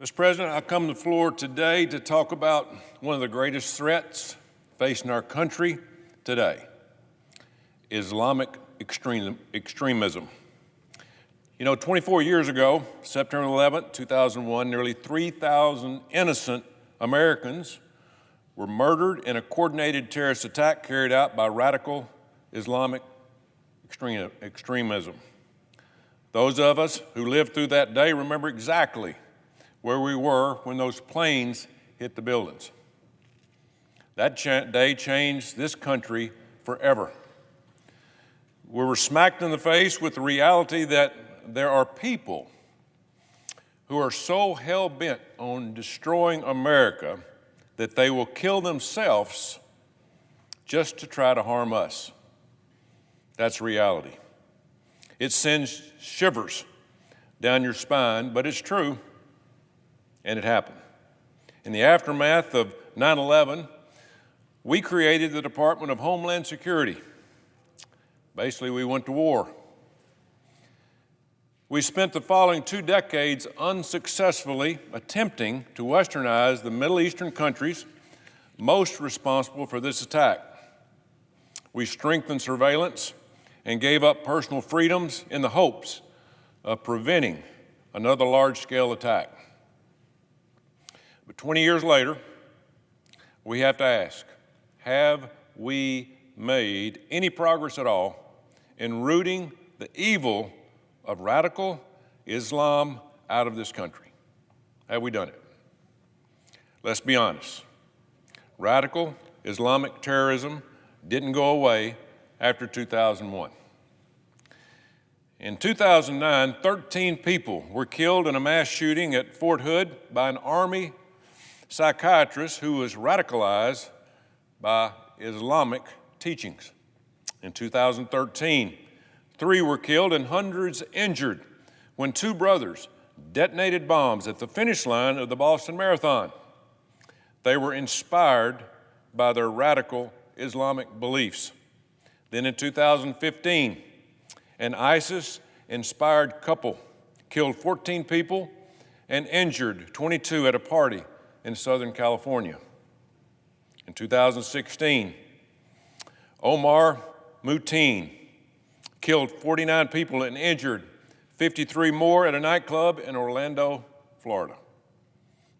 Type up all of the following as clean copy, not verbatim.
Mr. President, I come to the floor today to talk about one of the greatest threats facing our country today, Islamic extremism. 24 years ago, September 11, 2001, nearly 3,000 innocent Americans were murdered in a coordinated terrorist attack carried out by radical Islamic extremism. Those of us who lived through that day remember exactly where we were when those planes hit the buildings. That day changed this country forever. We were smacked in the face with the reality that there are people who are so hell-bent on destroying America that they will kill themselves just to try to harm us. That's reality. It sends shivers down your spine, but it's true, and it happened. In the aftermath of 9/11, we created the Department of Homeland Security. Basically, we went to war. We spent the following 2 decades unsuccessfully attempting to westernize the Middle Eastern countries most responsible for this attack. We strengthened surveillance and gave up personal freedoms in the hopes of preventing another large-scale attack. But 20 years later, we have to ask, have we made any progress at all in rooting the evil of radical Islam out of this country? Have we done it? Let's be honest. Radical Islamic terrorism didn't go away after 2001. In 2009, 13 people were killed in a mass shooting at Fort Hood by an Army psychiatrist who was radicalized by Islamic teachings. In 2013, 3 were killed and hundreds injured when 2 brothers detonated bombs at the finish line of the Boston Marathon. They were inspired by their radical Islamic beliefs. Then in 2015, an ISIS-inspired couple killed 14 people and injured 22 at a party in Southern California. In 2016, Omar Muteen killed 49 people and injured 53 more at a nightclub in Orlando, Florida.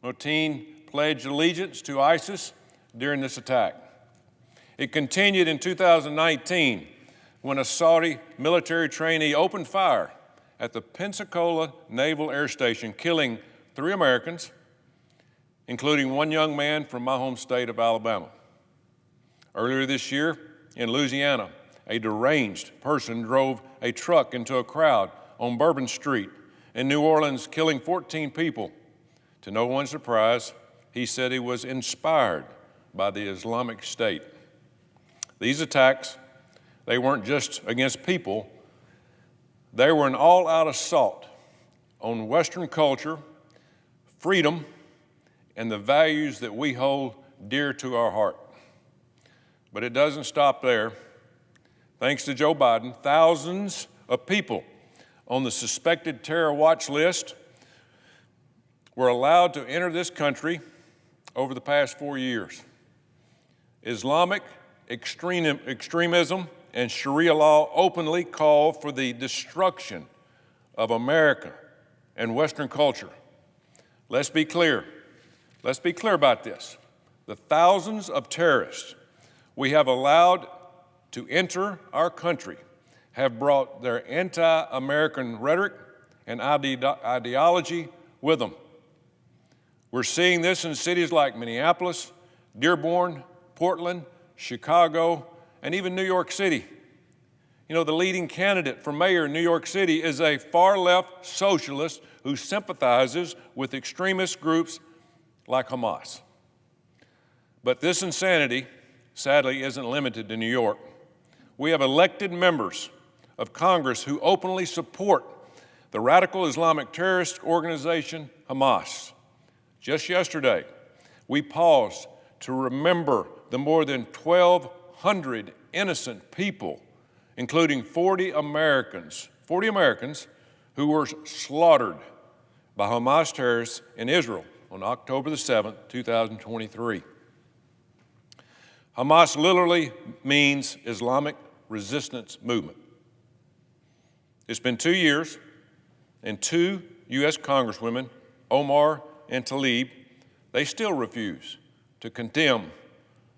Muteen pledged allegiance to ISIS during this attack. It continued in 2019 when a Saudi military trainee opened fire at the Pensacola Naval Air Station, killing 3 Americans, including 1 young man from my home state of Alabama. Earlier this year in Louisiana, a deranged person drove a truck into a crowd on Bourbon Street in New Orleans, killing 14 people. To no one's surprise, he said he was inspired by the Islamic State. These attacks, they weren't just against people, they were an all-out assault on Western culture, freedom, and the values that we hold dear to our heart. But it doesn't stop there. Thanks to Joe Biden, thousands of people on the suspected terror watch list were allowed to enter this country over the past 4 years. Islamic extremism and Sharia law openly call for the destruction of America and Western culture. Let's be clear. Let's be clear about this. The thousands of terrorists we have allowed to enter our country have brought their anti-American rhetoric and ideology with them. We're seeing this in cities like Minneapolis, Dearborn, Portland, Chicago, and even New York City. The leading candidate for mayor in New York City is a far-left socialist who sympathizes with extremist groups like Hamas. But this insanity, sadly, isn't limited to New York. We have elected members of Congress who openly support the radical Islamic terrorist organization Hamas. Just yesterday, we paused to remember the more than 1,200 innocent people, including 40 Americans who were slaughtered by Hamas terrorists in Israel on October the 7th, 2023. Hamas literally means Islamic Resistance Movement. It's been 2 years, and 2 U.S. Congresswomen, Omar and Tlaib, they still refuse to condemn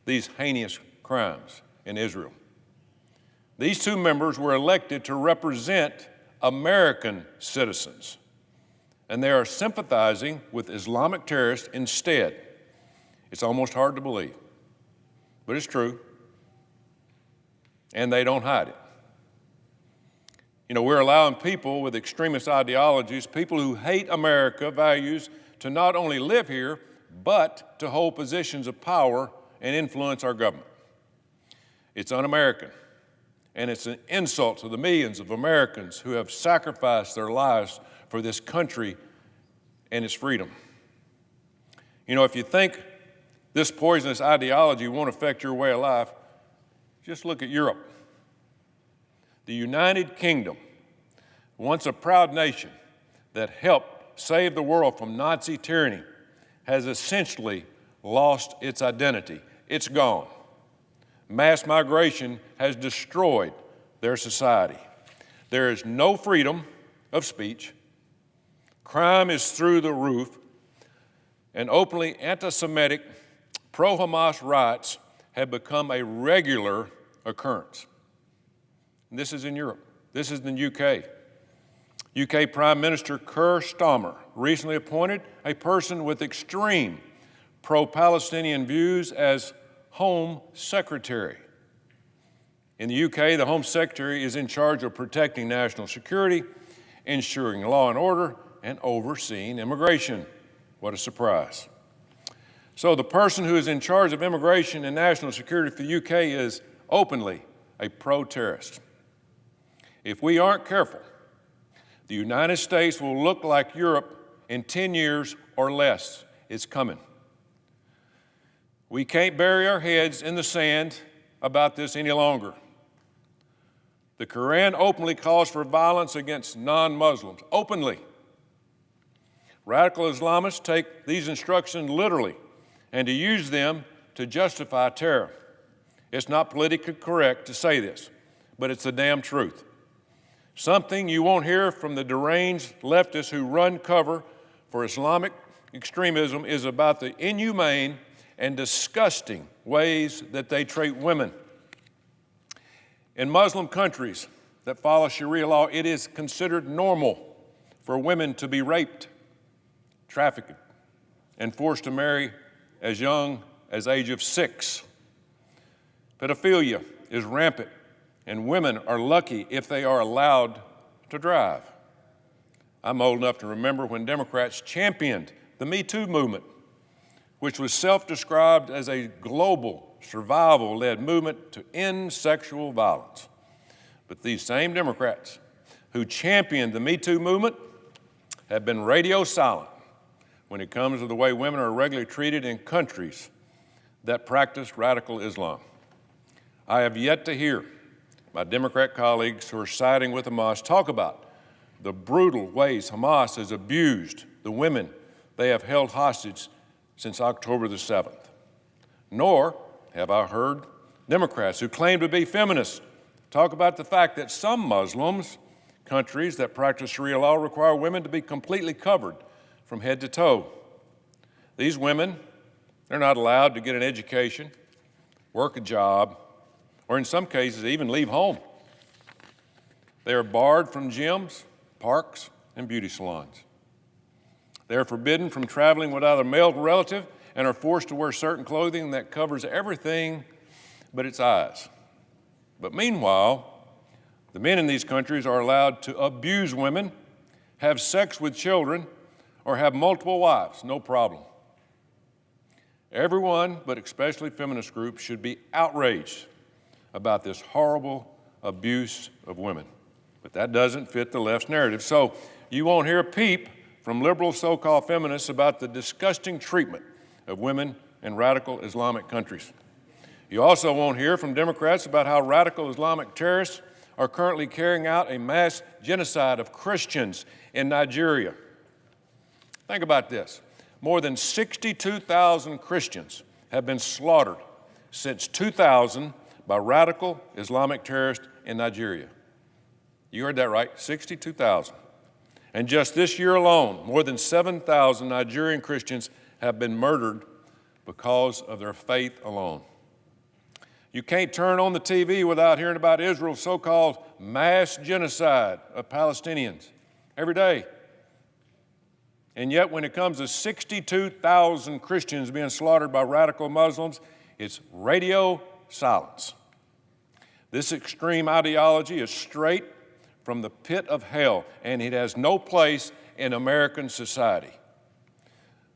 these heinous crimes in Israel. These 2 members were elected to represent American citizens, and they are sympathizing with Islamic terrorists instead. It's almost hard to believe, but it's true, and they don't hide it. You know, we're allowing people with extremist ideologies, people who hate America values, to not only live here, but to hold positions of power and influence our government. It's un-American, and it's an insult to the millions of Americans who have sacrificed their lives for this country and its freedom. You know, if you think this poisonous ideology won't affect your way of life, just look at Europe. The United Kingdom, once a proud nation that helped save the world from Nazi tyranny, has essentially lost its identity. It's gone. Mass migration has destroyed their society. There is no freedom of speech. Crime is through the roof, and openly anti-Semitic, pro-Hamas riots have become a regular occurrence. And this is in Europe. This is in the UK. UK Prime Minister Keir Starmer recently appointed a person with extreme pro-Palestinian views as Home Secretary. In the UK, the Home Secretary is in charge of protecting national security, ensuring law and order, and overseeing immigration. What a surprise. So the person who is in charge of immigration and national security for the UK is openly a pro-terrorist. If we aren't careful, the United States will look like Europe in 10 years or less. It's coming. We can't bury our heads in the sand about this any longer. The Quran openly calls for violence against non-Muslims, openly. Radical Islamists take these instructions literally and to use them to justify terror. It's not politically correct to say this, but it's the damn truth. Something you won't hear from the deranged leftists who run cover for Islamic extremism is about the inhumane and disgusting ways that they treat women. In Muslim countries that follow Sharia law, it is considered normal for women to be raped, trafficked, and forced to marry as young as age of 6. Pedophilia is rampant, and women are lucky if they are allowed to drive. I'm old enough to remember when Democrats championed the Me Too movement, which was self-described as a global, survival-led movement to end sexual violence. But these same Democrats who championed the Me Too movement have been radio silent when it comes to the way women are regularly treated in countries that practice radical Islam. I have yet to hear my Democrat colleagues who are siding with Hamas talk about the brutal ways Hamas has abused the women they have held hostage since October the 7th. Nor have I heard Democrats who claim to be feminists talk about the fact that some Muslims, countries that practice Sharia law, require women to be completely covered from head to toe. These women, they're not allowed to get an education, work a job, or in some cases even leave home. They are barred from gyms, parks, and beauty salons. They are forbidden from traveling without a male relative and are forced to wear certain clothing that covers everything but its eyes. But meanwhile, the men in these countries are allowed to abuse women, have sex with children, or have multiple wives, no problem. Everyone, but especially feminist groups, should be outraged about this horrible abuse of women. But that doesn't fit the left's narrative. So you won't hear a peep from liberal so-called feminists about the disgusting treatment of women in radical Islamic countries. You also won't hear from Democrats about how radical Islamic terrorists are currently carrying out a mass genocide of Christians in Nigeria. Think about this. More than 62,000 Christians have been slaughtered since 2000 by radical Islamic terrorists in Nigeria. You heard that right, 62,000. And just this year alone, more than 7,000 Nigerian Christians have been murdered because of their faith alone. You can't turn on the TV without hearing about Israel's so-called mass genocide of Palestinians every day. And yet when it comes to 62,000 Christians being slaughtered by radical Muslims, it's radio silence. This extreme ideology is straight from the pit of hell, and it has no place in American society.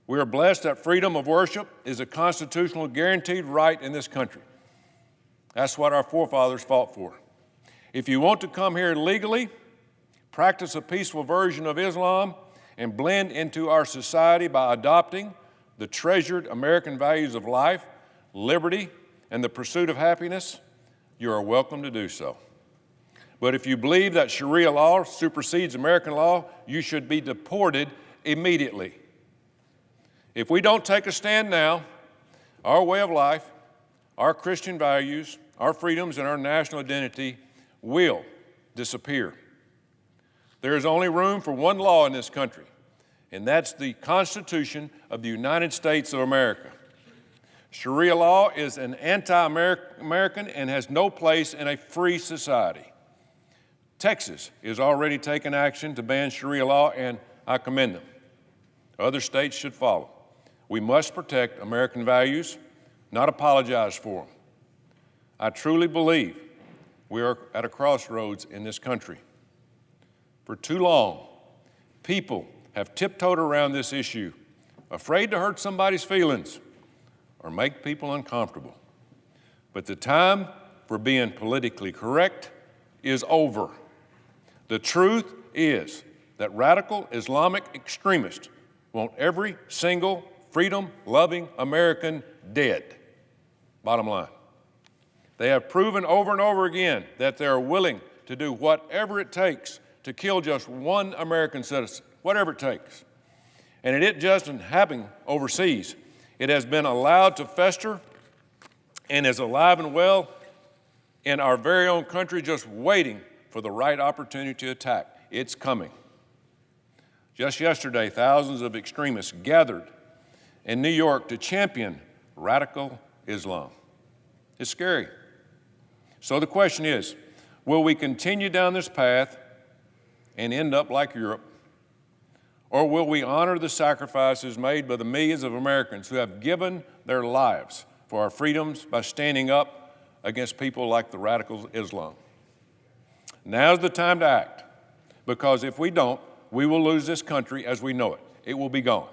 We are blessed that freedom of worship is a constitutional guaranteed right in this country. That's what our forefathers fought for. If you want to come here legally, practice a peaceful version of Islam, and blend into our society by adopting the treasured American values of life, liberty, and the pursuit of happiness, you are welcome to do so. But if you believe that Sharia law supersedes American law, you should be deported immediately. If we don't take a stand now, our way of life, our Christian values, our freedoms, and our national identity will disappear. There is only room for one law in this country, and that's the Constitution of the United States of America. Sharia law is an anti-American and has no place in a free society. Texas is already taking action to ban Sharia law, and I commend them. Other states should follow. We must protect American values, not apologize for them. I truly believe we are at a crossroads in this country. For too long, people have tiptoed around this issue, afraid to hurt somebody's feelings or make people uncomfortable. But the time for being politically correct is over. The truth is that radical Islamic extremists want every single freedom-loving American dead. Bottom line. They have proven over and over again that they are willing to do whatever it takes to kill just one American citizen, whatever it takes. And it just isn't happening overseas. It has been allowed to fester and is alive and well in our very own country, just waiting for the right opportunity to attack. It's coming. Just yesterday, thousands of extremists gathered in New York to champion radical Islam. It's scary. So the question is, will we continue down this path and end up like Europe? Or will we honor the sacrifices made by the millions of Americans who have given their lives for our freedoms by standing up against people like the radical Islam? Now's the time to act, because if we don't, we will lose this country as we know it. It will be gone.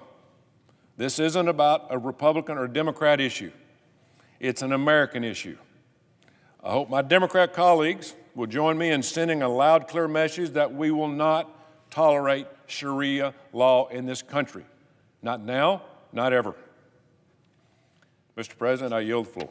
This isn't about a Republican or Democrat issue. It's an American issue. I hope my Democrat colleagues will join me in sending a loud, clear message that we will not tolerate Sharia law in this country. Not now, not ever. Mr. President, I yield the floor.